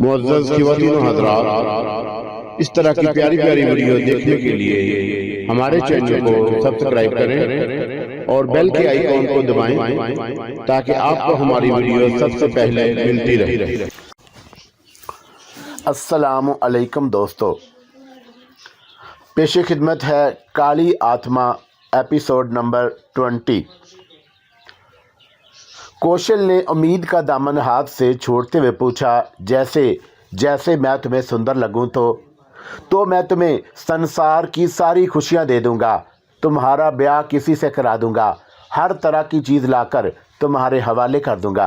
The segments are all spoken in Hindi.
मुअज़्ज़ज़ ख़वातीन व हज़रात, इस तरह की प्यारी प्यारी वीडियो देखने के लिए हमारे चैनल को सब्सक्राइब करें और बेल के आइकॉन को दबाएं ताकि आपको हमारी वीडियो सबसे पहले मिलती रहे। अस्सलामु अलैकुम दोस्तों, पेश खिदमत है काली आत्मा एपिसोड नंबर 20। कौशल ने उम्मीद का दामन हाथ से छोड़ते हुए पूछा, जैसे मैं तुम्हें सुंदर लगूं तो मैं तुम्हें संसार की सारी खुशियां दे दूंगा, तुम्हारा ब्याह किसी से करा दूंगा, हर तरह की चीज़ लाकर तुम्हारे हवाले कर दूंगा।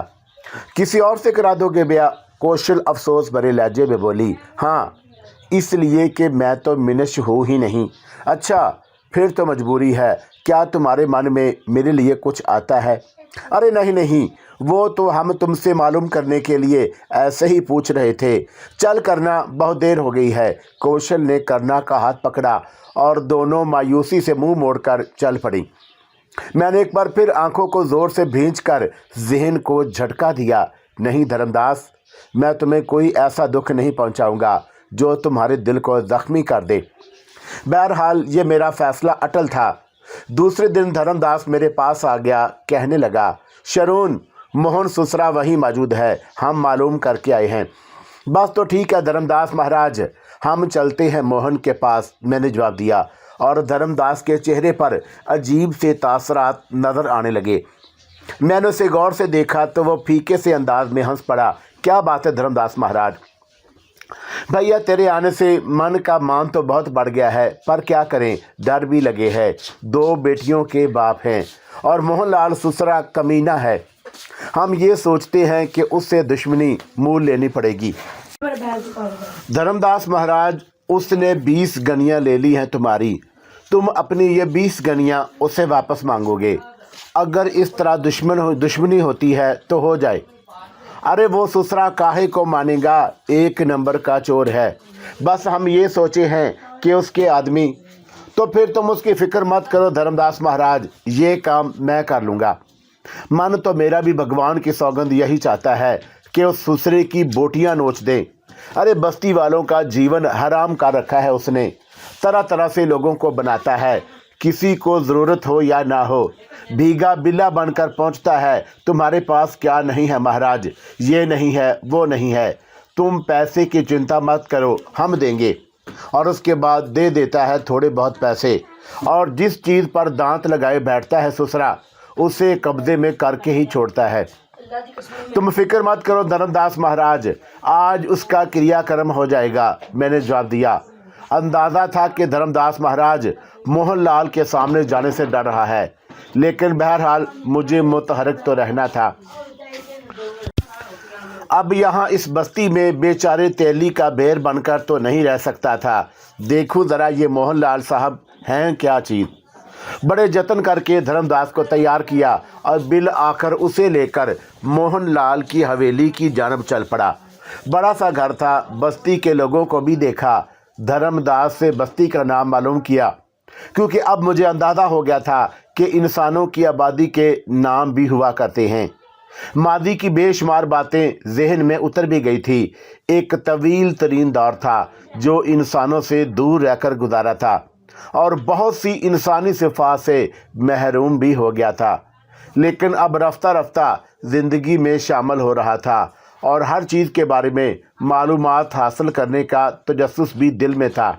किसी और से करा दोगे ब्याह? कौशल अफसोस भरे लहजे में बोली, हाँ, इसलिए कि मैं तो मिनश हूँ ही नहीं। अच्छा, फिर तो मजबूरी है। क्या तुम्हारे मन में मेरे लिए कुछ आता है? अरे नहीं, वो तो हम तुमसे मालूम करने के लिए ऐसे ही पूछ रहे थे। चल करना, बहुत देर हो गई है। कौशल ने करना का हाथ पकड़ा और दोनों मायूसी से मुंह मोड़कर चल पड़ी। मैंने एक बार फिर आंखों को ज़ोर से भींचकर जहन को झटका दिया। नहीं धर्मदास, मैं तुम्हें कोई ऐसा दुख नहीं पहुंचाऊंगा जो तुम्हारे दिल को ज़ख्मी कर दे। बहरहाल ये मेरा फ़ैसला अटल था। दूसरे दिन धर्मदास मेरे पास आ गया, कहने लगा, शरून, मोहन सुसरा वहीं मौजूद है, हम मालूम करके आए हैं। बस तो ठीक है धर्मदास महाराज, हम चलते हैं मोहन के पास, मैंने जवाब दिया। और धर्मदास के चेहरे पर अजीब से तासरात नज़र आने लगे। मैंने उसे गौर से देखा तो वो फीके से अंदाज में हंस पड़ा। क्या बात है धर्मदास महाराज? भैया, तेरे आने से मन का मान तो बहुत बढ़ गया है, पर क्या करें, डर भी लगे है। 2 बेटियों के बाप हैं और मोहनलाल सुसरा कमीना है। हम ये सोचते हैं कि उससे दुश्मनी मूल लेनी पड़ेगी। धर्मदास महाराज, उसने 20 गनियाँ ले ली हैं तुम्हारी, तुम अपनी ये 20 गनियाँ उससे वापस मांगोगे। अगर इस तरह दुश्मनी होती है तो हो जाए। अरे वो सुसरा काहे को मानेगा, 1 नंबर का चोर है। बस हम ये सोचे हैं कि उसके आदमी। तो फिर तुम उसकी फ़िक्र मत करो धर्मदास महाराज, ये काम मैं कर लूँगा। मन तो मेरा भी भगवान की सौगंध यही चाहता है कि उस सुसरे की बोटियाँ नोच दें। अरे बस्ती वालों का जीवन हराम कर रखा है उसने। तरह तरह से लोगों को बनाता है, किसी को ज़रूरत हो या ना हो, भीगा बिल्ला बनकर पहुंचता है। तुम्हारे पास क्या नहीं है महाराज, ये नहीं है, वो नहीं है। तुम पैसे की चिंता मत करो, हम देंगे। और उसके बाद दे देता है थोड़े बहुत पैसे, और जिस चीज़ पर दांत लगाए बैठता है सुसरा, उसे कब्जे में करके ही छोड़ता है। तुम फिक्र मत करो धर्मदास महाराज, आज उसका क्रियाक्रम हो जाएगा, मैंने जवाब दिया। अंदाज़ा था कि धर्मदास महाराज मोहनलाल के सामने जाने से डर रहा है, लेकिन बहरहाल मुझे मुतहरक तो रहना था। अब यहाँ इस बस्ती में बेचारे तेली का बेर बनकर तो नहीं रह सकता था। देखूं ज़रा ये मोहनलाल साहब हैं क्या चीज़। बड़े जतन करके धर्मदास को तैयार किया और बिल आकर उसे लेकर मोहनलाल की हवेली की जानब चल पड़ा। बड़ा सा घर था, बस्ती के लोगों को भी देखा। धर्मदास से बस्ती का नाम मालूम किया, क्योंकि अब मुझे अंदाज़ा हो गया था कि इंसानों की आबादी के नाम भी हुआ करते हैं। मादी की बेशुमार बातें जहन में उतर भी गई थी। एक तवील तरीन दौर था जो इंसानों से दूर रहकर गुजारा था और बहुत सी इंसानी सिफात से महरूम भी हो गया था, लेकिन अब रफ्ता रफ्ता ज़िंदगी में शामिल हो रहा था और हर चीज़ के बारे में मालूमात हासिल करने का तजस्सुस भी दिल में था।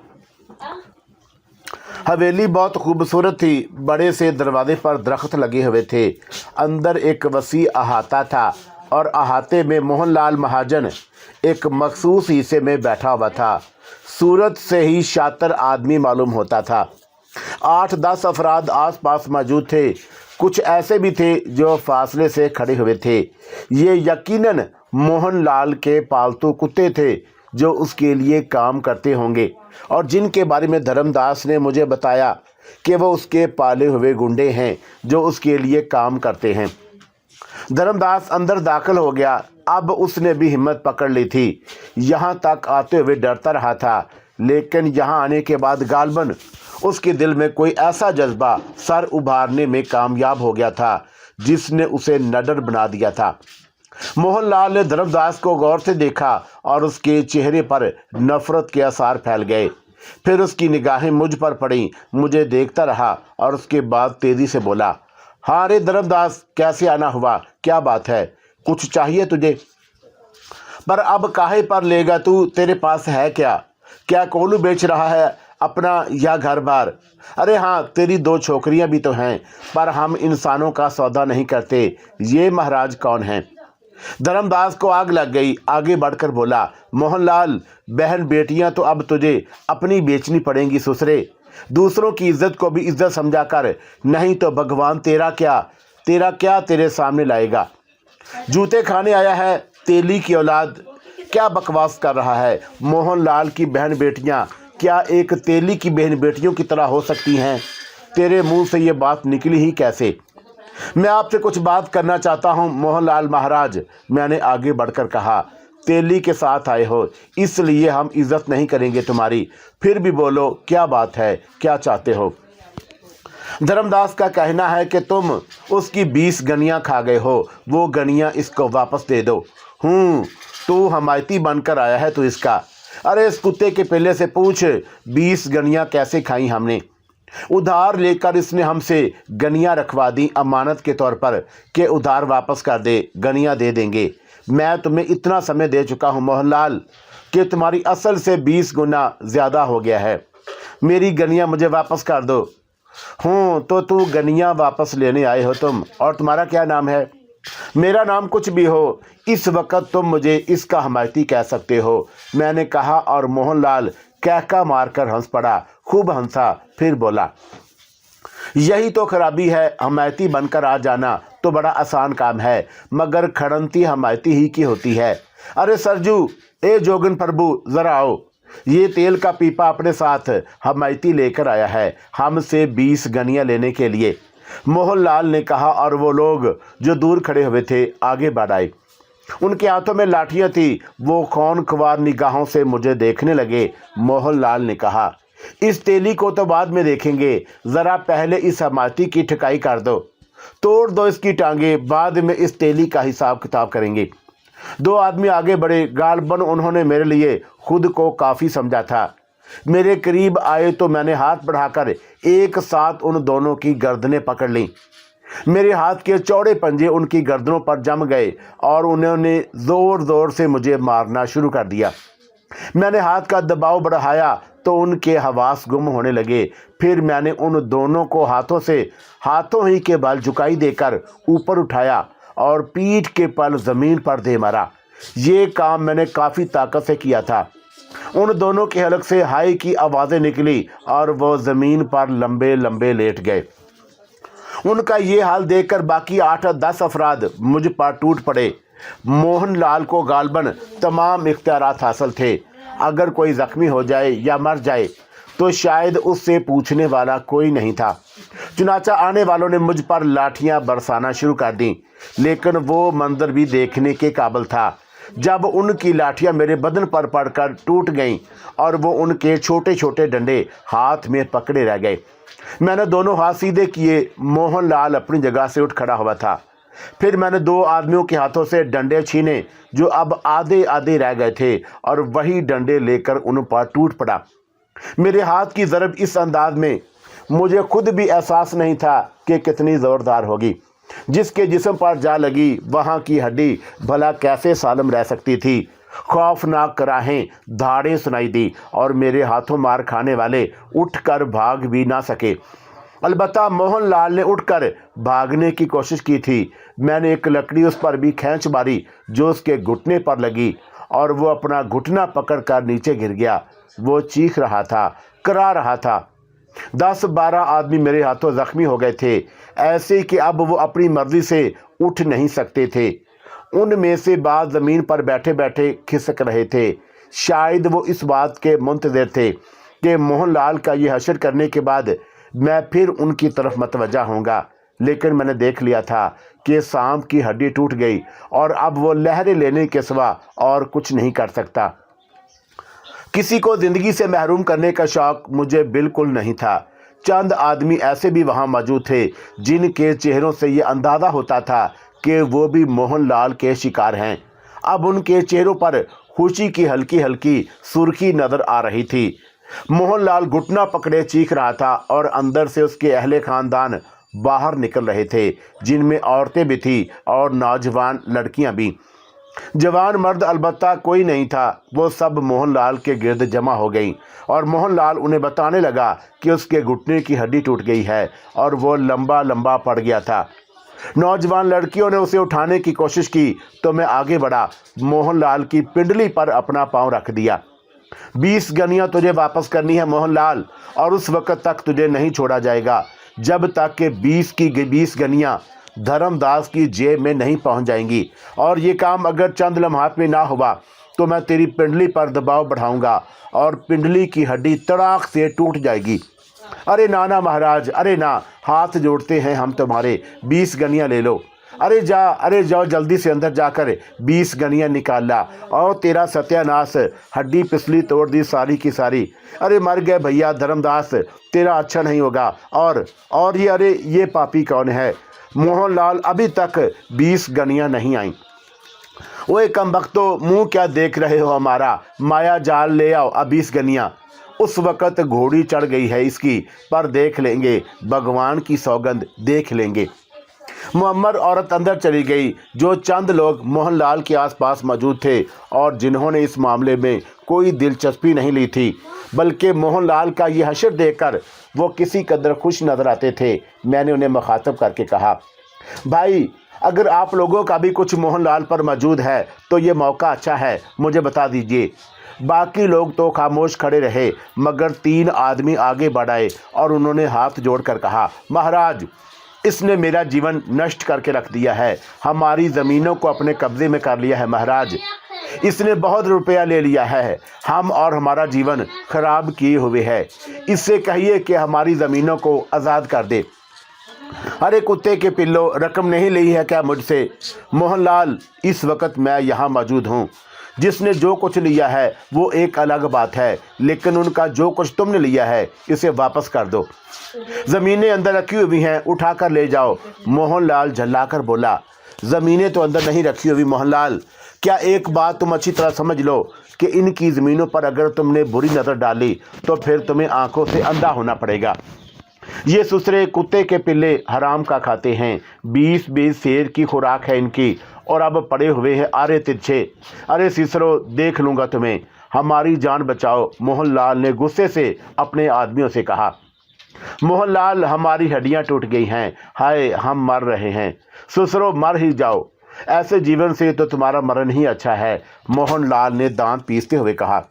हवेली बहुत खूबसूरत थी। बड़े से दरवाजे पर दरख्त लगे हुए थे। अंदर एक वसी अहाता था और अहाते में मोहनलाल महाजन एक मखसूस हिस्से में बैठा हुआ था। सूरत से ही शातिर आदमी मालूम होता था। 8-10 अफराद आस पास मौजूद थे। कुछ ऐसे भी थे जो फासले से खड़े हुए थे। ये यकीनन मोहनलाल के पालतू कुत्ते थे जो उसके लिए काम करते होंगे और जिनके बारे में धर्मदास ने मुझे बताया कि वो उसके पाले हुए गुंडे हैं जो उसके लिए काम करते हैं। धर्मदास अंदर दाखिल हो गया। अब उसने भी हिम्मत पकड़ ली थी। यहाँ तक आते हुए डरता रहा था, लेकिन यहाँ आने के बाद गालबन उसके दिल में कोई ऐसा जज्बा सर उभारने में कामयाब हो गया था जिसने उसे निडर बना दिया था। मोहनलाल ने धर्मदास को गौर से देखा और उसके चेहरे पर नफरत के आसार फैल गए। फिर उसकी निगाहें मुझ पर पड़ी। मुझे देखता रहा और उसके बाद तेजी से बोला, हाँ रे धर्मदास, कैसे आना हुआ? क्या बात है? कुछ चाहिए तुझे? पर अब काहे पर लेगा तू? तेरे पास है क्या? क्या कोलू बेच रहा है अपना या घर बार? अरे हाँ, तेरी 2 छोकरियां भी तो हैं, पर हम इंसानों का सौदा नहीं करते। ये महाराज कौन हैं? धर्मदास को आग लग गई। आगे बढ़कर बोला, मोहनलाल, बहन बेटियां तो अब तुझे अपनी बेचनी पड़ेंगी ससुरे। दूसरों की इज्जत को भी इज्जत समझा कर, नहीं तो भगवान तेरा क्या तेरे सामने लाएगा। जूते खाने आया है तेली की औलाद, क्या बकवास कर रहा है? मोहनलाल की बहन बेटियां क्या एक तेली की बहन बेटियों की तरह हो सकती हैं? तेरे मुंह से ये बात निकली ही कैसे? मैं आपसे कुछ बात करना चाहता हूं मोहनलाल महाराज, मैंने आगे बढ़कर कहा। तेली के साथ आए हो इसलिए हम इज्जत नहीं करेंगे तुम्हारी। फिर भी बोलो, क्या बात है, क्या चाहते हो? धर्मदास का कहना है कि तुम उसकी 20 गनियां खा गए हो। वो गनियां इसको वापस दे दो। तू हमायती बनकर आया है तो इसका? अरे इस कुत्ते के पहले से पूछ, 20 गनियां कैसे खाई हमने? उधार लेकर इसने हमसे गनियां रखवा दी अमानत के तौर पर कि उधार वापस कर दे, गनियां दे देंगे। मैं तुम्हें इतना समय दे चुका हूं मोहनलाल कि तुम्हारी असल से 20 गुना ज़्यादा हो गया है। मेरी गनियां मुझे वापस कर दो। तो तू गनियां वापस लेने आए हो तुम, और तुम्हारा क्या नाम है? मेरा नाम कुछ भी हो, इस वक्त तुम मुझे इसका हमायती कह सकते हो, मैंने कहा। और मोहनलाल कहका मारकर हंस पड़ा, खूब हंसा। फिर बोला, यही तो खराबी है, हमायती बनकर आ जाना तो बड़ा आसान काम है, मगर खड़ंती हमायती ही की होती है। अरे सरजू, ए जोगन प्रभु, ज़रा आओ। ये तेल का पीपा अपने साथ हमायती लेकर आया है हमसे 20 गनियां लेने के लिए, मोहनलाल ने कहा। और वो लोग जो दूर खड़े हुए थे आगे बढ़ आए। उनके हाथों में लाठियां थी। वो कौन ख्वार निगाहों से मुझे देखने लगे। मोहनलाल ने कहा, इस तेली को तो बाद में देखेंगे, ज़रा पहले इस हमायती की ठिकाई कर दो, तोड़ दो इसकी टांगे, बाद में इस तेली का हिसाब किताब करेंगे। 2 आदमी आगे बढ़े। गालबन उन्होंने मेरे लिए खुद को काफ़ी समझा था। मेरे करीब आए तो मैंने हाथ बढ़ाकर एक साथ उन दोनों की गर्दनें पकड़ लीं। मेरे हाथ के चौड़े पंजे उनकी गर्दनों पर जम गए और उन्होंने ज़ोर ज़ोर से मुझे मारना शुरू कर दिया। मैंने हाथ का दबाव बढ़ाया तो उनके हवास गुम होने लगे। फिर मैंने उन दोनों को हाथों ही के बल झुकाई देकर ऊपर उठाया और पीठ के पल ज़मीन पर दे मारा। ये काम मैंने काफ़ी ताकत से किया था। उन दोनों के हलक से हाय की आवाज़ें निकली और वो ज़मीन पर लंबे लंबे लेट गए। उनका ये हाल देखकर बाकी 8-10 अफराद मुझ पर टूट पड़े। मोहनलाल को गालबन तमाम इख्तियारात हासिल थे। अगर कोई ज़ख्मी हो जाए या मर जाए तो शायद उससे पूछने वाला कोई नहीं था। चुनाचा आने वालों ने मुझ पर लाठियां बरसाना शुरू कर दी, लेकिन वो मंजर भी देखने के काबिल था जब उनकी लाठियां मेरे बदन पर पड़कर टूट गईं और वो उनके छोटे छोटे डंडे हाथ में पकड़े रह गए। मैंने दोनों हाथ सीधे किए। मोहनलाल अपनी जगह से उठ खड़ा हुआ था। फिर मैंने 2 आदमियों के हाथों से डंडे छीने जो अब आधे आधे रह गए थे और वही डंडे लेकर उन पर टूट पड़ा। मेरे हाथ की ज़रब इस अंदाज में मुझे खुद भी एहसास नहीं था कि कितनी ज़ोरदार होगी। जिसके जिस्म पर जा लगी वहाँ की हड्डी भला कैसे सालम रह सकती थी। खौफनाक कराहें धाड़ें सुनाई दी और मेरे हाथों मार खाने वाले उठकर भाग भी ना सके। अलबत्ता मोहनलाल ने उठकर भागने की कोशिश की थी। मैंने एक लकड़ी उस पर भी खींच मारी जो उसके घुटने पर लगी और वो अपना घुटना पकड़कर नीचे गिर गया। वो चीख रहा था, करा रहा था। 10-12 आदमी मेरे हाथों जख्मी हो गए थे, ऐसे कि अब वो अपनी मर्जी से उठ नहीं सकते थे। उनमें से बाद ज़मीन पर बैठे बैठे खिसक रहे थे। शायद वो इस बात के मुंतज़िर थे कि मोहनलाल का ये हशर करने के बाद मैं फिर उनकी तरफ मतवज्जा होऊंगा। लेकिन मैंने देख लिया था कि सांप की हड्डी टूट गई और अब वो लहरें लेने के सिवा और कुछ नहीं कर सकता। किसी को ज़िंदगी से महरूम करने का शौक़ मुझे बिल्कुल नहीं था। चंद आदमी ऐसे भी वहाँ मौजूद थे जिनके चेहरों से ये अंदाज़ा होता था कि वो भी मोहनलाल के शिकार हैं। अब उनके चेहरों पर खुशी की हल्की हल्की सुर्खी नजर आ रही थी। मोहनलाल घुटना पकड़े चीख रहा था और अंदर से उसके अहले खानदान बाहर निकल रहे थे, जिनमें औरतें भी थी और नौजवान लड़कियां भी। जवान मर्द अलबत्ता कोई नहीं था। वो सब मोहनलाल के गिर्द जमा हो गई और मोहनलाल उन्हें बताने लगा कि उसके घुटने की हड्डी टूट गई है और वो लंबा लंबा पड़ गया था। नौजवान लड़कियों ने उसे उठाने की कोशिश की तो मैं आगे बढ़ा, मोहनलाल की पिंडली पर अपना पांव रख दिया। 20 गनियां तुझे वापस करनी है मोहनलाल, और उस वक्त तक तुझे नहीं छोड़ा जाएगा जब तक कि 20 की 20 गनियां धर्मदास की जेब में नहीं पहुंच जाएंगी। और ये काम अगर चंद लम्हात में ना हुआ तो मैं तेरी पिंडली पर दबाव बढ़ाऊंगा और पिंडली की हड्डी तड़ाक से टूट जाएगी। अरे नाना महाराज, अरे ना, हाथ जोड़ते हैं हम तुम्हारे, 20 गनियां ले लो। अरे जाओ जल्दी से अंदर जाकर 20 गनियां निकाल ला और तेरा सत्यानाश, हड्डी पिसली तोड़ दी सारी की सारी। अरे मर गए भैया धर्मदास, तेरा अच्छा नहीं होगा। और ये पापी कौन है? मोहनलाल, अभी तक 20 गनियां नहीं आई। ओए कमबख्तो, मुंह क्या देख रहे हो हमारा? माया जाल ले आओ अब 20 गनियां। उस वक़्त घोड़ी चढ़ गई है इसकी, पर देख लेंगे, भगवान की सौगंध देख लेंगे। मुअम्मर औरत अंदर चली गई। जो चंद लोग मोहनलाल के आसपास मौजूद थे और जिन्होंने इस मामले में कोई दिलचस्पी नहीं ली थी, बल्कि मोहनलाल का ये हशर देखकर वो किसी कदर खुश नजर आते थे, मैंने उन्हें मुखातब करके कहा, भाई अगर आप लोगों का भी कुछ मोहनलाल पर मौजूद है तो ये मौका अच्छा है, मुझे बता दीजिए। बाकी लोग तो खामोश खड़े रहे, मगर 3 आदमी आगे बढ़ आए और उन्होंने हाथ जोड़कर कहा, महाराज, इसने मेरा जीवन नष्ट करके रख दिया है, हमारी ज़मीनों को अपने कब्जे में कर लिया है महाराज। इसने बहुत रुपया ले लिया है, हम और हमारा जीवन खराब किए हुए है। इससे कहिए कि हमारी ज़मीनों को आज़ाद कर दे। अरे कुत्ते के पिल्लो, रकम नहीं ली है क्या मुझसे? मोहनलाल, इस वक्त मैं यहाँ मौजूद हूँ। जिसने जो कुछ लिया है वो एक अलग बात है, लेकिन उनका जो कुछ तुमने लिया है इसे वापस कर दो। ज़मीनें अंदर रखी हुई हैं, उठा कर ले जाओ। मोहनलाल झल्लाकर बोला, ज़मीनें तो अंदर नहीं रखी हुई मोहनलाल। क्या एक बात तुम अच्छी तरह समझ लो कि इनकी ज़मीनों पर अगर तुमने बुरी नज़र डाली तो फिर तुम्हें आंखों से अंधा होना पड़ेगा। ये सुसरे कुत्ते के पिल्ले हराम का खाते हैं, 20-20 शेर की खुराक है इनकी, और अब पड़े हुए हैं आरे तिरछे। अरे सिसरो, देख लूँगा तुम्हें, हमारी जान बचाओ। मोहनलाल ने गुस्से से अपने आदमियों से कहा। मोहनलाल, हमारी हड्डियां टूट गई हैं, हाय हम मर रहे हैं। सुसरो, मर ही जाओ, ऐसे जीवन से तो तुम्हारा मरण ही अच्छा है, मोहनलाल ने दांत पीसते हुए कहा।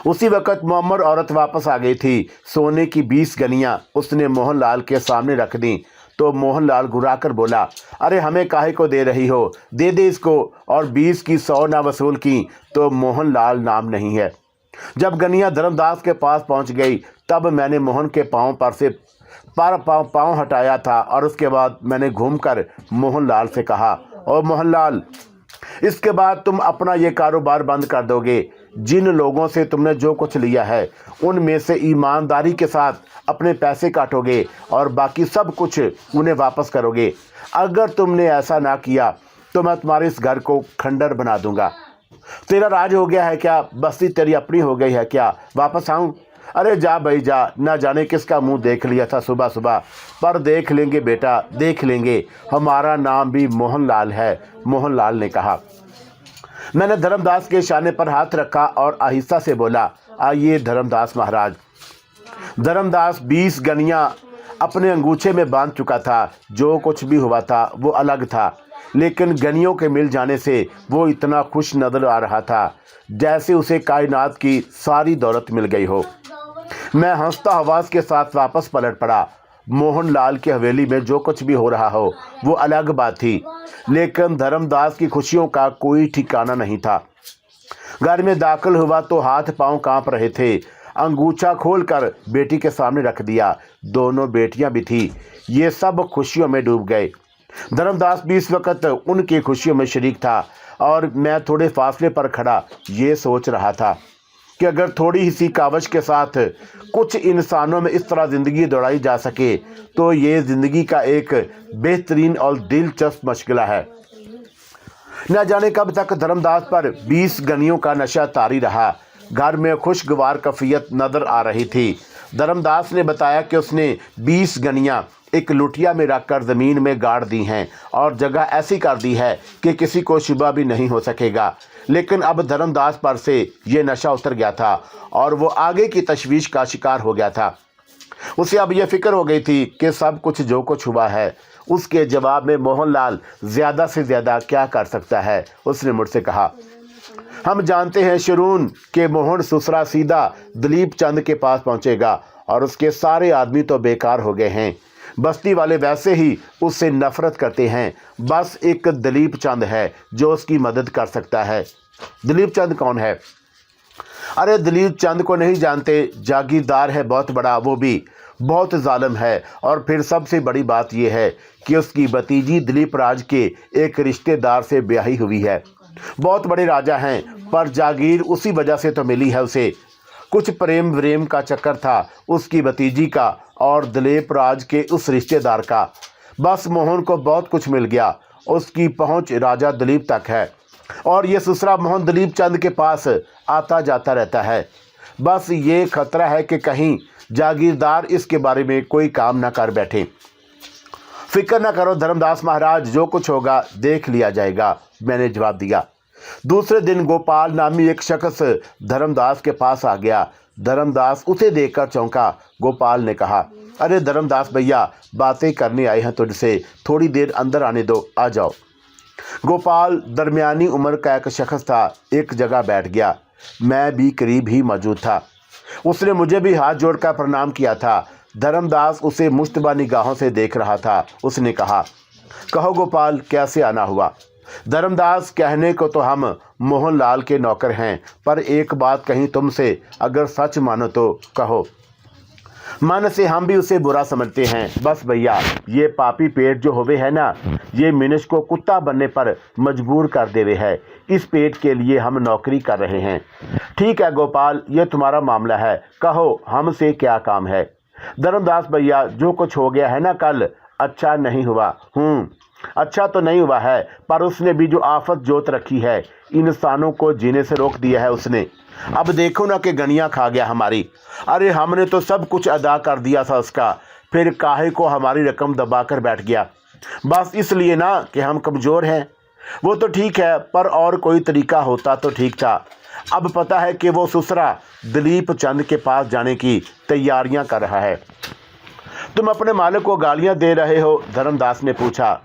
उसी वक्त मुअम्मर औरत वापस आ गई थी। सोने की 20 गनियां उसने मोहनलाल के सामने रख दी तो मोहनलाल घुराकर बोला, अरे हमें काहे को दे रही हो, दे दे इसको। और 20 की 100 ना वसूल की तो मोहनलाल नाम नहीं है। जब गनियां धर्मदास के पास पहुंच गई तब मैंने मोहन के पाँव पर से पाँव हटाया था और उसके बाद मैंने घूमकर मोहनलाल से कहा, ओ मोहनलाल, इसके बाद तुम अपना ये कारोबार बंद कर दोगे। जिन लोगों से तुमने जो कुछ लिया है उनमें से ईमानदारी के साथ अपने पैसे काटोगे और बाकी सब कुछ उन्हें वापस करोगे। अगर तुमने ऐसा ना किया तो मैं तुम्हारे इस घर को खंडर बना दूंगा। तेरा राज हो गया है क्या? बस्ती तेरी अपनी हो गई है क्या? वापस आऊं? अरे जा भाई जा, ना जाने किसका मुंह देख लिया था सुबह सुबह, पर देख लेंगे बेटा, देख लेंगे, हमारा नाम भी मोहनलाल है, मोहनलाल ने कहा। मैंने धर्मदास के शाने पर हाथ रखा और आहिस्ता से बोला, आइए धर्मदास महाराज। धर्मदास 20 गनियां अपने अंगूछे में बांध चुका था। जो कुछ भी हुआ था वो अलग था, लेकिन गनियों के मिल जाने से वो इतना खुश नजर आ रहा था जैसे उसे कायनात की सारी दौलत मिल गई हो। मैं हंसता हवास के साथ वापस पलट पड़ा। मोहनलाल की हवेली में जो कुछ भी हो रहा हो वो अलग बात थी, लेकिन धर्मदास की खुशियों का कोई ठिकाना नहीं था। घर में दाखिल हुआ तो हाथ पांव कांप रहे थे। अंगूछा खोलकर बेटी के सामने रख दिया। दोनों बेटियां भी थी। ये सब खुशियों में डूब गए। धर्मदास भी इस वक्त उनकी खुशियों में शरीक था और मैं थोड़े फासले पर खड़ा ये सोच रहा था कि अगर थोड़ी सी कावश के साथ कुछ इंसानों में इस तरह ज़िंदगी दौड़ाई जा सके तो ये ज़िंदगी का एक बेहतरीन और दिलचस्प मशगला है। न जाने कब तक धर्मदास पर 20 गनियों का नशा तारी रहा। घर में खुशगवार कैफियत नजर आ रही थी। धर्मदास ने बताया कि उसने 20 गनियां एक लुटिया में रखकर ज़मीन में गाड़ दी हैं और जगह ऐसी कर दी है कि किसी को शुबा भी नहीं हो सकेगा। लेकिन अब धर्मदास पर से ये नशा उतर गया था और वो आगे की तशवीश का शिकार हो गया था। उसे अब यह फिक्र हो गई थी कि सब कुछ जो कुछ हुआ है उसके जवाब में मोहनलाल ज़्यादा से ज़्यादा क्या कर सकता है। उसने मुझसे कहा, हम जानते हैं शरून के मोहन सुसरा सीधा दलीप चंद के पास पहुंचेगा और उसके सारे आदमी तो बेकार हो गए हैं। बस्ती वाले वैसे ही उससे नफरत करते हैं। बस एक दलीप चंद है जो उसकी मदद कर सकता है। दलीप चंद कौन है? अरे दलीप चंद को नहीं जानते? जागीरदार है बहुत बड़ा, वो भी बहुत जालिम है। और फिर सबसे बड़ी बात यह है कि उसकी भतीजी दिलीप राज के एक रिश्तेदार से ब्याही हुई है। बहुत बड़े राजा हैं, पर जागीर उसी वजह से तो मिली है उसे। कुछ प्रेम व्रेम का चक्कर था उसकी भतीजी का और दिलीप राज के उस रिश्तेदार का। बस मोहन को बहुत कुछ मिल गया। उसकी पहुंच राजा दिलीप तक है और ये सुसरा मोहन दिलीप चंद के पास आता जाता रहता है। बस ये खतरा है कि कहीं जागीरदार इसके बारे में कोई काम ना कर बैठे। फिक्र ना करो धर्मदास महाराज, जो कुछ होगा देख लिया जाएगा, मैंने जवाब दिया। दूसरे दिन गोपाल नामी एक शख्स धर्मदास के पास आ गया। धर्मदास उसे देखकर चौंका। गोपाल ने कहा, अरे धर्मदास भैया, बातें करने आए हैं तुझसे, थोड़ी देर अंदर आने दो, आ जाओ। गोपाल दरमियानी उम्र का एक शख्स था। एक जगह बैठ गया। मैं भी करीब ही मौजूद था। उसने मुझे भी हाथ जोड़कर प्रणाम किया था। धर्मदास उसे मुश्तबा निगाहों से देख रहा था। उसने कहा, कहो गोपाल, कैसे आना हुआ? धर्मदास, कहने को तो हम मोहनलाल के नौकर हैं, पर एक बात कहीं तुमसे, अगर सच मानो तो कहो। मन से हम भी उसे बुरा समझते हैं। बस भैया, ये पापी पेट जो होवे है ना, ये मिनश को कुत्ता बनने पर मजबूर कर देवे है। इस पेट के लिए हम नौकरी कर रहे हैं। ठीक है गोपाल, ये तुम्हारा मामला है, कहो हमसे क्या काम है? धर्मदास भैया, जो कुछ हो गया है ना कल, अच्छा नहीं हुआ। अच्छा तो नहीं हुआ है, पर उसने भी जो आफत जोत रखी है, इंसानों को जीने से रोक दिया है उसने। अब देखो ना कि गनियाँ खा गया हमारी। अरे हमने तो सब कुछ अदा कर दिया था उसका, फिर काहे को हमारी रकम दबा कर बैठ गया? बस इसलिए ना कि हम कमज़ोर हैं। वो तो ठीक है, पर और कोई तरीका होता तो ठीक था। अब पता है कि वो सुसरा दिलीप चंद के पास जाने की तैयारियां कर रहा है। तुम अपने मालिक को गालियां दे रहे हो? धर्मदास ने पूछा।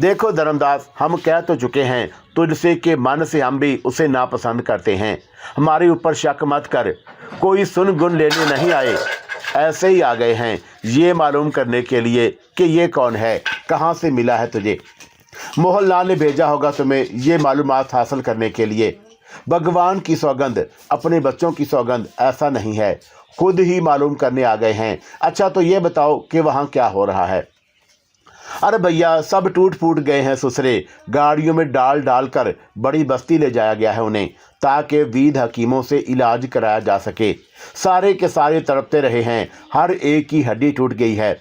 देखो धर्मदास, हम कह तो चुके हैं तुझसे कि मन से हम भी उसे नापसंद करते हैं। हमारे ऊपर शक मत कर। कोई सुन गुन लेने नहीं आए, ऐसे ही आ गए हैं ये मालूम करने के लिए कि ये कौन है, कहाँ से मिला है तुझे। मोहनलाल ने भेजा होगा तुम्हें ये मालूमात हासिल करने के लिए। भगवान की सौगंध, अपने बच्चों की सौगंध, ऐसा नहीं है, खुद ही मालूम करने आ गए हैं। अच्छा तो ये बताओ कि वहाँ क्या हो रहा है? अरे भैया, सब टूट फूट गए हैं सुसरे। गाड़ियों में डाल डाल कर बड़ी बस्ती ले जाया गया है उन्हें, ताकि वीद हकीमों से इलाज कराया जा सके। सारे के सारे तड़पते रहे हैं, हर एक की हड्डी टूट गई है।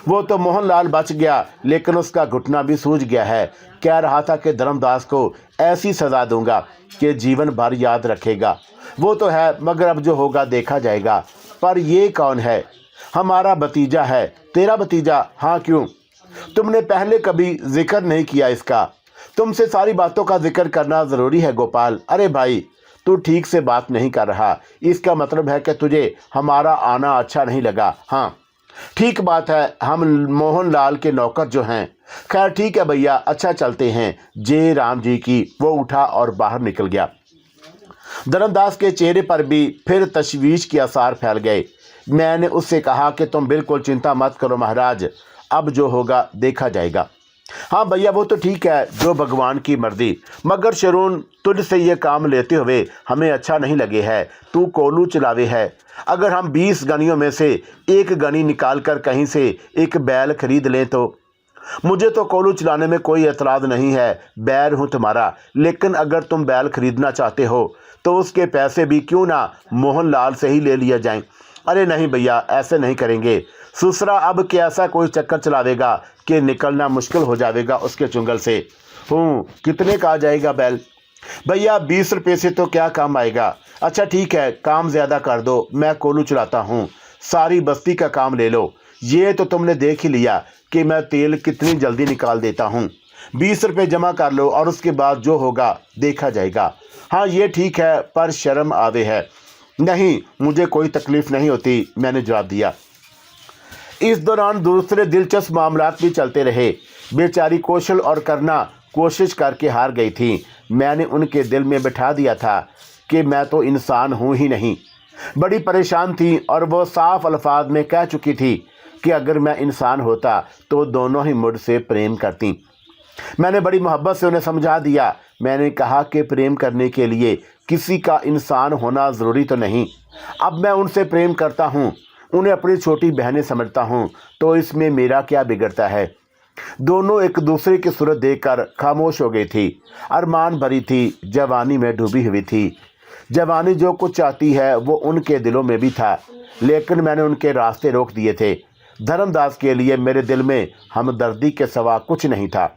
वो तो मोहनलाल बच गया, लेकिन उसका घुटना भी सूज गया है। कह रहा था कि धर्मदास को ऐसी सज़ा दूंगा कि जीवन भर याद रखेगा। वो तो है, मगर अब जो होगा देखा जाएगा। पर ये कौन है? हमारा भतीजा है। तेरा भतीजा? हाँ, क्यों? तुमने पहले कभी जिक्र नहीं किया इसका। तुमसे सारी बातों का जिक्र करना ज़रूरी है गोपाल। अरे भाई, तू ठीक से बात नहीं कर रहा। इसका मतलब है कि तुझे हमारा आना अच्छा नहीं लगा। हाँ ठीक बात है, हम मोहनलाल के नौकर जो हैं। खैर ठीक है भैया, अच्छा चलते हैं। जय राम जी की। वो उठा और बाहर निकल गया। धर्मदास के चेहरे पर भी फिर तशवीश के आसार फैल गए। मैंने उससे कहा कि तुम बिल्कुल चिंता मत करो महाराज, अब जो होगा देखा जाएगा। हाँ भैया, वो तो ठीक है, जो भगवान की मर्जी। मगर शरून, तुझसे ये काम लेते हुए हमें अच्छा नहीं लगे है। तू कोलू चलावे है। अगर हम 20 गनियों में से एक गनी निकाल कर कहीं से एक बैल खरीद लें तो? मुझे तो कोलू चलाने में कोई एतराज़ नहीं है, बैर हूँ तुम्हारा। लेकिन अगर तुम बैल खरीदना चाहते हो तो उसके पैसे भी क्यों ना मोहनलाल से ही ले लिया जाएं। अरे नहीं भैया, ऐसे नहीं करेंगे। सुसरा अब के ऐसा कोई चक्कर चलावेगा कि निकलना मुश्किल हो जाएगा उसके चुंगल से। कितने का आ जाएगा बैल? भैया 20 रुपये से तो क्या काम आएगा। अच्छा ठीक है, काम ज़्यादा कर दो, मैं कोलू चलाता हूँ, सारी बस्ती का काम ले लो। ये तो तुमने देख ही लिया कि मैं तेल कितनी जल्दी निकाल देता हूँ। 20 रुपये जमा कर लो और उसके बाद जो होगा देखा जाएगा। हाँ ये ठीक है, पर शर्म आवे है। नहीं, मुझे कोई तकलीफ़ नहीं होती, मैंने जवाब दिया। इस दौरान दूसरे दिलचस्प मामलात भी चलते रहे। बेचारी कौशल और करना कोशिश करके हार गई थी। मैंने उनके दिल में बिठा दिया था कि मैं तो इंसान हूँ ही नहीं। बड़ी परेशान थी और वो साफ अल्फाज में कह चुकी थी कि अगर मैं इंसान होता तो दोनों ही मुझसे प्रेम करती। मैंने बड़ी मोहब्बत से उन्हें समझा दिया। मैंने कहा कि प्रेम करने के लिए किसी का इंसान होना ज़रूरी तो नहीं। अब मैं उनसे प्रेम करता हूँ, उन्हें अपनी छोटी बहनें समझता हूँ, तो इसमें मेरा क्या बिगड़ता है। दोनों एक दूसरे की सूरत देखकर खामोश हो गई थी। अरमान भरी थी, जवानी में डूबी हुई थी। जवानी जो कुछ चाहती है वो उनके दिलों में भी था, लेकिन मैंने उनके रास्ते रोक दिए थे। धर्मदास के लिए मेरे दिल में हमदर्दी के सिवा कुछ नहीं था।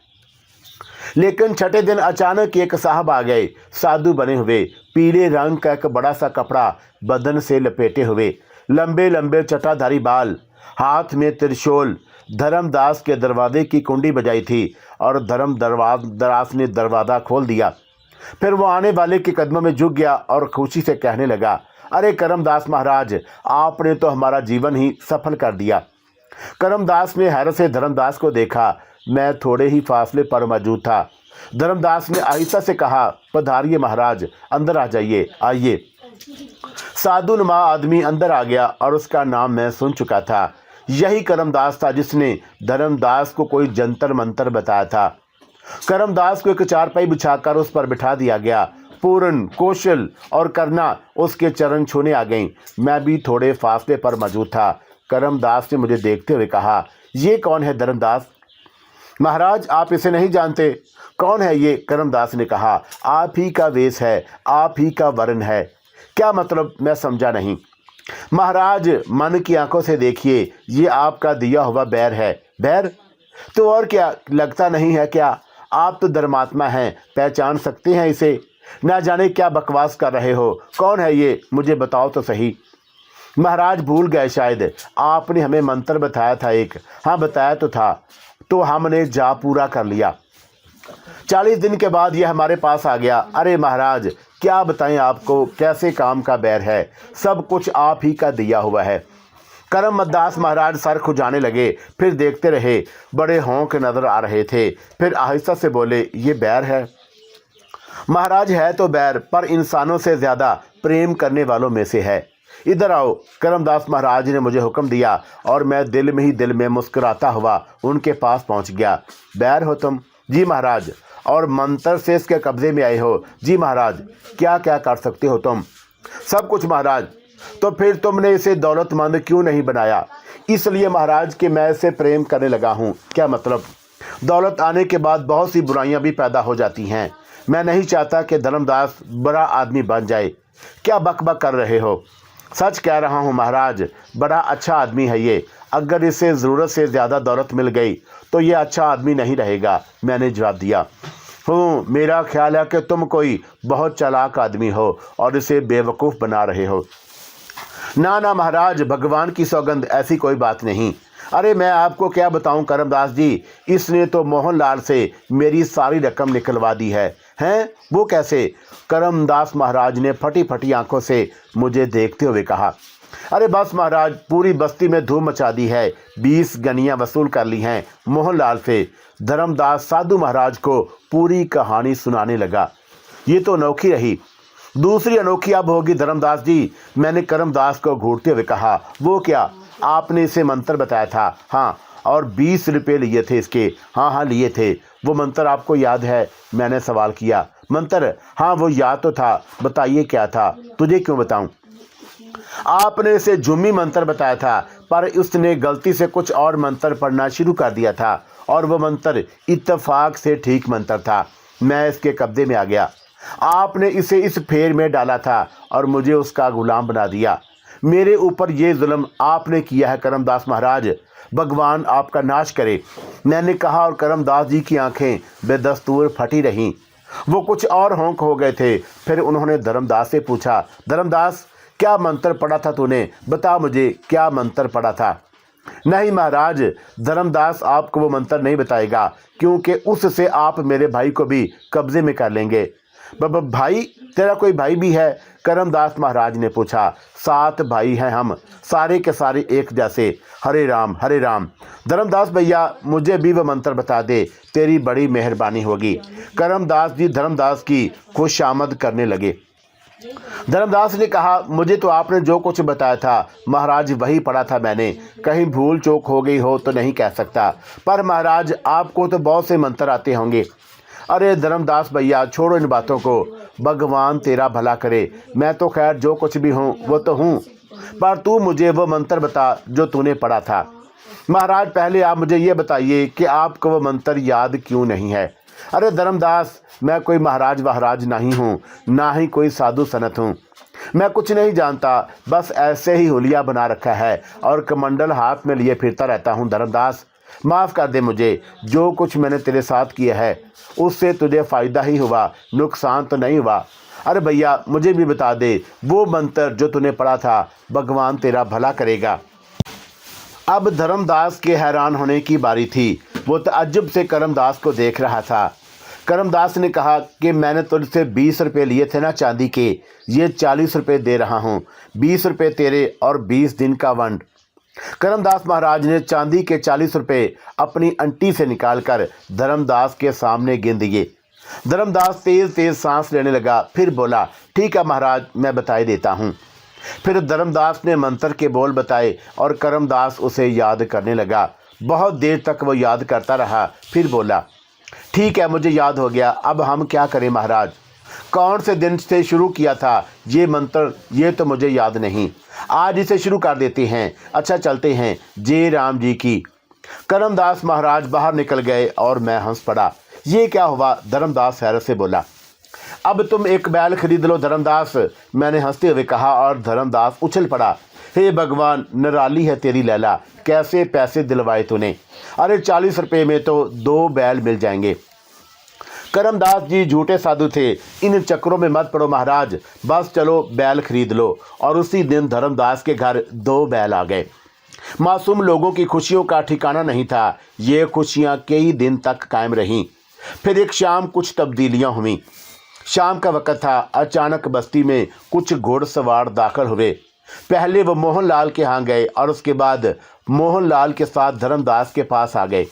लेकिन छठे दिन अचानक एक साहब आ गए, साधु बने हुए, पीले रंग का एक बड़ा सा कपड़ा बदन से लपेटे हुए, लंबे लंबे चटाधारी बाल, हाथ में त्रिशूल। धर्मदास के दरवाजे की कुंडी बजाई थी और धर्मदास ने दरवाज़ा खोल दिया। फिर वो आने वाले के कदमों में झुक गया और खुशी से कहने लगा, अरे करमदास महाराज, आपने तो हमारा जीवन ही सफल कर दिया। करमदास ने हैरत से धर्मदास को देखा। मैं थोड़े ही फासले पर मौजूद था। धर्मदास ने आहिस्ता से कहा, पधारिए महाराज, अंदर आ जाइए, आइए। साधु नुमा आदमी अंदर आ गया और उसका नाम मैं सुन चुका था। यही करमदास था जिसने धर्मदास को कोई जंतर मंतर बताया था। करमदास को एक चारपाई बिछाकर उस पर बिठा दिया गया। पूर्ण, कौशल और करना उसके चरण छूने आ गईं। मैं भी थोड़े फासले पर मौजूद था। करमदास ने मुझे देखते हुए कहा, ये कौन है धर्मदास? महाराज, आप इसे नहीं जानते? कौन है ये? करमदास ने कहा, आप ही का वेश है, आप ही का वर्ण है। क्या मतलब? मैं समझा नहीं। महाराज, मन की आंखों से देखिए, ये आपका दिया हुआ बैर है। बैर? तो और क्या, लगता नहीं है क्या? आप तो धर्मात्मा हैं, पहचान सकते हैं इसे। ना जाने क्या बकवास कर रहे हो। कौन है ये, मुझे बताओ तो सही। महाराज भूल गए शायद, आपने हमें मंत्र बताया था एक। हाँ बताया तो था, तो हमने जा पूरा कर लिया। 40 दिन के बाद ये हमारे पास आ गया। अरे महाराज, क्या बताएं आपको, कैसे काम का बैर है, सब कुछ आप ही का दिया हुआ है। करमदास महाराज सर खुजाने लगे, फिर देखते रहे। बड़े होंक नजर आ रहे थे। फिर आहिस्ता से बोले, ये बैर है? महाराज है तो बैर, पर इंसानों से ज़्यादा प्रेम करने वालों में से है। इधर आओ। करमदास महाराज ने मुझे हुक्म दिया और मैं दिल में ही दिल में मुस्कुराता हुआ उनके पास पहुंच गया। बैर हो तुम? जी महाराज। और मंत्र से इसके कब्जे में आए हो? जी महाराज। क्या क्या कर सकते हो तुम? सब कुछ महाराज। तो फिर तुमने इसे दौलतमंद क्यों नहीं बनाया? इसलिए महाराज कि मैं इसे प्रेम करने लगा हूँ। क्या मतलब? दौलत आने के बाद बहुत सी बुराइयां भी पैदा हो जाती हैं। मैं नहीं चाहता कि धर्मदास बड़ा आदमी बन जाए। क्या बकबक कर रहे हो? सच कह रहा हूँ महाराज, बड़ा अच्छा आदमी है ये। अगर इसे ज़रूरत से ज़्यादा दौलत मिल गई तो ये अच्छा आदमी नहीं रहेगा। मैंने जवाब दिया, मेरा ख्याल है कि तुम कोई बहुत चालाक आदमी हो और इसे बेवकूफ़ बना रहे हो। ना ना महाराज, भगवान की सौगंध, ऐसी कोई बात नहीं। अरे मैं आपको क्या बताऊं करमदास जी, इसने तो मोहनलाल से मेरी सारी रकम निकलवा दी है। हैं? वो कैसे? करमदास महाराज ने फटी फटी आंखों से मुझे देखते हुए कहा, अरे बस महाराज, पूरी बस्ती में धूम मचा दी है। 20 गनियाँ वसूल कर ली हैं मोहनलाल से। धर्मदास साधु महाराज को पूरी कहानी सुनाने लगा। ये तो अनोखी रही। दूसरी अनोखी अब होगी धर्मदास जी। मैंने करमदास को घूरते हुए कहा, वो क्या? आपने इसे मंत्र बताया था? हाँ। और 20 रुपये लिए थे इसके? हाँ हाँ लिए थे। वो मंत्र आपको याद है? मैंने सवाल किया। मंत्र? हाँ वो याद तो था। बताइए क्या था? तुझे क्यों बताऊं? आपने इसे जुम्मी मंत्र बताया था, पर उसने गलती से कुछ और मंत्र पढ़ना शुरू कर दिया था और वो मंत्र इत्तेफाक से ठीक मंत्र था। मैं इसके कब्जे में आ गया। आपने इसे इस फेर में डाला था और मुझे उसका गुलाम बना दिया। मेरे ऊपर ये जुल्म आपने किया है करमदास महाराज, भगवान आपका नाश करे। मैंने कहा और करमदास जी की आंखें बेदस्तूर फटी रहीं। वो कुछ और होंक हो गए थे। फिर उन्होंने धर्मदास से पूछा, धर्मदास क्या मंत्र पढ़ा था तूने, बता मुझे क्या मंत्र पढ़ा था। नहीं महाराज, धर्मदास आपको वो मंत्र नहीं बताएगा, क्योंकि उससे आप मेरे भाई को भी कब्जे में कर लेंगे। भाई, तेरा कोई भाई भी है? करमदास महाराज ने पूछा। 7 भाई हैं हम, सारे के सारे एक जैसे। हरे राम हरे राम। धर्मदास भैया, मुझे भी वह मंत्र बता दे, तेरी बड़ी मेहरबानी होगी। करमदास जी धर्मदास की खुशामद करने लगे। धर्मदास ने कहा, मुझे तो आपने जो कुछ बताया था महाराज वही पढ़ा था मैंने। कहीं भूल चूक हो गई हो तो नहीं कह सकता, पर महाराज आपको तो बहुत से मंत्र आते होंगे। अरे धर्मदास भैया, छोड़ो इन बातों को, भगवान तेरा भला करे। मैं तो खैर जो कुछ भी हूँ वो तो हूँ, पर तू मुझे वो मंत्र बता जो तूने पढ़ा था। महाराज, पहले आप मुझे ये बताइए कि आपको वो मंत्र याद क्यों नहीं है। अरे धर्मदास, मैं कोई महाराज नहीं हूँ, ना ही कोई साधु सनत हूँ। मैं कुछ नहीं जानता, बस ऐसे ही हुलिया बना रखा है और कमंडल हाथ में लिए फिरता रहता हूँ। धर्मदास, माफ़ कर दे मुझे। जो कुछ मैंने तेरे साथ किया है उससे तुझे फ़ायदा ही हुआ, नुकसान तो नहीं हुआ। अरे भैया, मुझे भी बता दे वो मंत्र जो तूने पढ़ा था, भगवान तेरा भला करेगा। अब धर्मदास के हैरान होने की बारी थी। वो तअज्जुब से करमदास को देख रहा था। करमदास ने कहा कि मैंने तुझसे 20 रुपये लिए थे ना चांदी के, ये 40 रुपये दे रहा हूँ। 20 रुपये तेरे और 20 दिन का वंड। करमदास महाराज ने चांदी के 40 रुपये अपनी अंटी से निकालकर धर्मदास के सामने गिन दिए। धर्मदास तेज तेज सांस लेने लगा, फिर बोला, ठीक है महाराज, मैं बताए देता हूँ। फिर धर्मदास ने मंत्र के बोल बताए और करमदास उसे याद करने लगा। बहुत देर तक वो याद करता रहा, फिर बोला, ठीक है, मुझे याद हो गया। अब हम क्या करें महाराज? कौन से दिन से शुरू किया था ये मंत्र, ये तो मुझे याद नहीं। आज इसे शुरू कर देते हैं। अच्छा चलते हैं, जय राम जी की। करमदास महाराज बाहर निकल गए और मैं हंस पड़ा। ये क्या हुआ? धर्मदास हैरत से बोला। अब तुम एक बैल खरीद लो धर्मदास, मैंने हंसते हुए कहा और धर्मदास उछल पड़ा। हे भगवान, निराली है तेरी लैला, कैसे पैसे दिलवाए तूने। अरे 40 रुपये में तो 2 बैल मिल जाएंगे। करमदास जी झूठे साधु थे, इन चक्रों में मत पड़ो महाराज, बस चलो बैल खरीद लो। और उसी दिन धर्मदास के घर 2 बैल आ गए। मासूम लोगों की खुशियों का ठिकाना नहीं था। ये खुशियाँ कई दिन तक कायम रहीं। फिर एक शाम कुछ तब्दीलियाँ हुई। शाम का वक़्त था। अचानक बस्ती में कुछ घोड़सवार दाखिल हुए। पहले वो मोहनलाल के यहाँ गए और उसके बाद मोहनलाल के साथ धर्मदास के पास आ गए।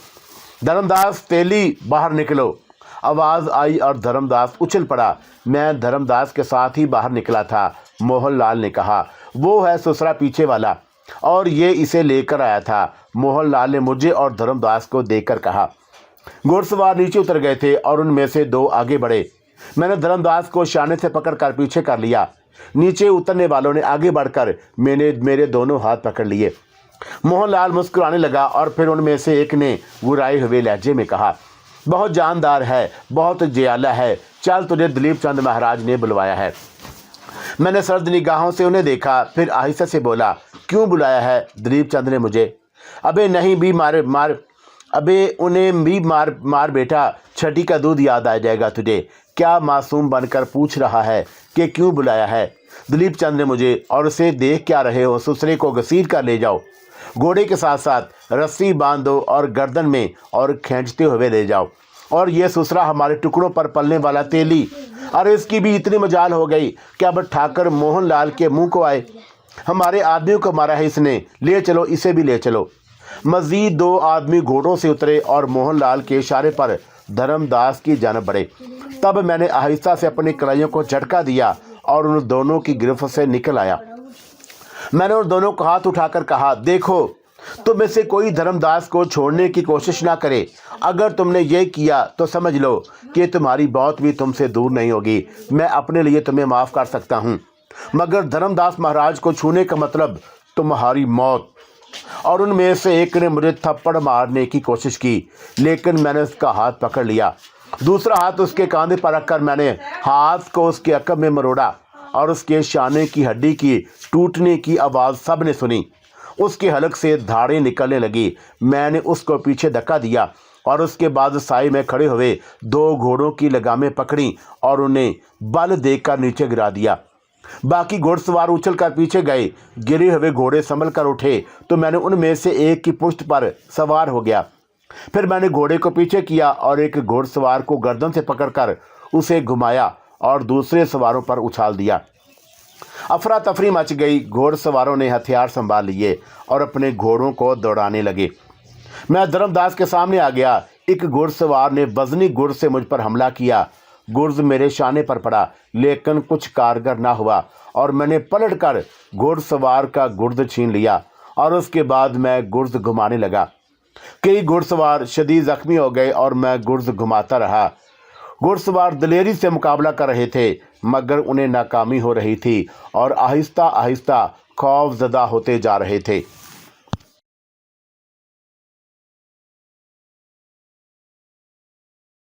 धर्मदास, तेली बाहर निकलो, आवाज़ आई और धर्मदास उछल पड़ा। मैं धर्मदास के साथ ही बाहर निकला था। मोहनलाल ने कहा, वो है ससुरा पीछे वाला और ये इसे लेकर आया था। मोहनलाल ने मुझे और धर्मदास को देखकर कहा। घुड़सवार नीचे उतर गए थे और उनमें से 2 आगे बढ़े। मैंने धर्मदास को शाने से पकड़कर पीछे कर लिया। नीचे उतरने वालों ने आगे बढ़कर मेरे दोनों हाथ पकड़ लिए। मोहनलाल मुस्कुराने लगा और फिर उनमें से एक ने बुराए हुए लहजे में कहा, बहुत जानदार है, बहुत जयाला है, चल तुझे दिलीप चंद महाराज ने बुलवाया है। मैंने सर्द निगाहों से उन्हें देखा, फिर आहिस्ता से बोला, क्यों बुलाया है दिलीप चंद ने मुझे? अबे नहीं भी मार अबे उन्हें भी मार बेटा, छठी का दूध याद आ जाएगा तुझे। क्या मासूम बनकर पूछ रहा है कि क्यों बुलाया है? दिलीप चंद ने मुझे, और उसे देख क्या रहे हो? ससुरे को घसीट कर ले जाओ, घोड़े के साथ साथ रस्सी बांध दो और गर्दन में और खींचते हुए ले जाओ। और ये ससुरा हमारे टुकड़ों पर पलने वाला तेली, अरे इसकी भी इतनी मजाल हो गई कि अब ठाकर मोहनलाल के मुंह को आए। हमारे आदमियों को मारा है इसने, ले चलो, इसे भी ले चलो। मजीद 2 आदमी घोड़ों से उतरे और मोहनलाल के इशारे पर धर्मदास की जानब बढ़े। तब मैंने आहिस्ता से अपनी कलाइयों को झटका दिया और उन दोनों की गिरफ्त से निकल आया। मैंने उन दोनों को हाथ उठाकर कहा, देखो, तुम में से कोई धर्मदास को छोड़ने की कोशिश ना करे। अगर तुमने ये किया तो समझ लो कि तुम्हारी मौत भी तुमसे दूर नहीं होगी। मैं अपने लिए तुम्हें माफ़ कर सकता हूँ, मगर धर्मदास महाराज को छूने का मतलब तुम्हारी मौत। और उनमें से एक ने मुझे थप्पड़ मारने की कोशिश की, लेकिन मैंने उसका हाथ पकड़ लिया। दूसरा हाथ उसके कांधे पर रखकर मैंने हाथ को उसके अकब में मरोड़ा और उसके शाने की हड्डी की टूटने की आवाज़ सब ने सुनी। उसके हलक से धाड़ें निकलने लगी। मैंने उसको पीछे धक्का दिया और उसके बाद साई में खड़े हुए 2 घोड़ों की लगामें पकड़ी और उन्हें बल देकर नीचे गिरा दिया। बाकी घोड़सवार उछलकर पीछे गए। गिरे हुए घोड़े संभल कर उठे तो मैंने उनमें से एक की पुश्त पर सवार हो गया। फिर मैंने घोड़े को पीछे किया और एक घोड़सवार को गर्दन से पकड़कर उसे घुमाया और दूसरे सवारों पर उछाल दिया। अफरा तफरी मच गई। घोड़सवारों ने हथियार संभाल लिए और अपने घोड़ों को दौड़ाने लगे। मैं धर्मदास के सामने आ गया। एक घुड़सवार ने वजनी गुर्ज से मुझ पर हमला किया। गुर्ज मेरे शाने पर पड़ा लेकिन कुछ कारगर ना हुआ और मैंने पलटकर घुड़सवार का गुर्द छीन लिया और उसके बाद मैं गुर्ज घुमाने लगा। कई घुड़सवार शदीद जख्मी हो गए और मैं गुर्ज घुमाता रहा। घुड़सवार दलेरी से मुकाबला कर रहे थे मगर उन्हें नाकामी हो रही थी और आहिस्ता आहिस्ता खौफजदा होते जा रहे थे।